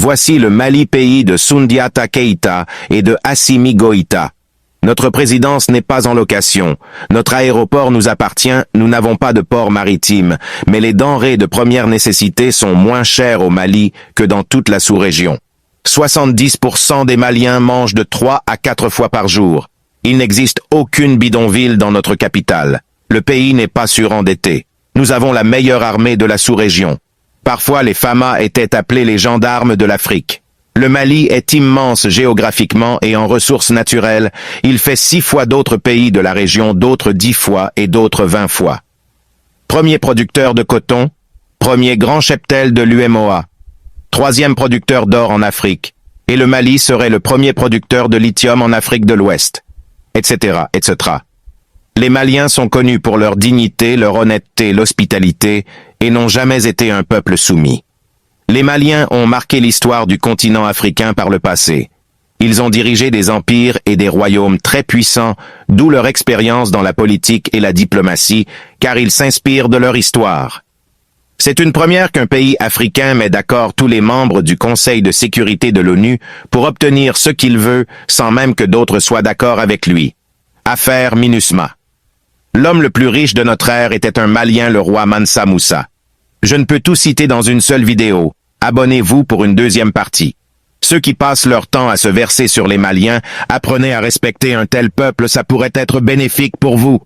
Voici le Mali, pays de Soundiata Keïta et de Assimi Goïta. Notre présidence n'est pas en location. Notre aéroport nous appartient, nous n'avons pas de port maritime, mais les denrées de première nécessité sont moins chères au Mali que dans toute la sous-région. 70% des Maliens mangent de 3 à 4 fois par jour. Il n'existe aucune bidonville dans notre capitale. Le pays n'est pas surendetté. Nous avons la meilleure armée de la sous-région. Parfois, les Famas étaient appelés les gendarmes de l'Afrique. Le Mali est immense géographiquement et en ressources naturelles. Il fait 6 fois d'autres pays de la région, d'autres 10 fois et d'autres 20 fois. Premier producteur de coton, premier grand cheptel de l'UMOA, troisième producteur d'or en Afrique, et le Mali serait le premier producteur de lithium en Afrique de l'Ouest, etc., etc. Les Maliens sont connus pour leur dignité, leur honnêteté, l'hospitalité, et n'ont jamais été un peuple soumis. Les Maliens ont marqué l'histoire du continent africain par le passé. Ils ont dirigé des empires et des royaumes très puissants, d'où leur expérience dans la politique et la diplomatie, car ils s'inspirent de leur histoire. C'est une première qu'un pays africain met d'accord tous les membres du Conseil de sécurité de l'ONU pour obtenir ce qu'il veut sans même que d'autres soient d'accord avec lui. Affaire MINUSMA. L'homme le plus riche de notre ère était un Malien, le roi Mansa Moussa. Je ne peux tout citer dans une seule vidéo. Abonnez-vous pour une deuxième partie. Ceux qui passent leur temps à se verser sur les Maliens, apprenez à respecter un tel peuple, ça pourrait être bénéfique pour vous.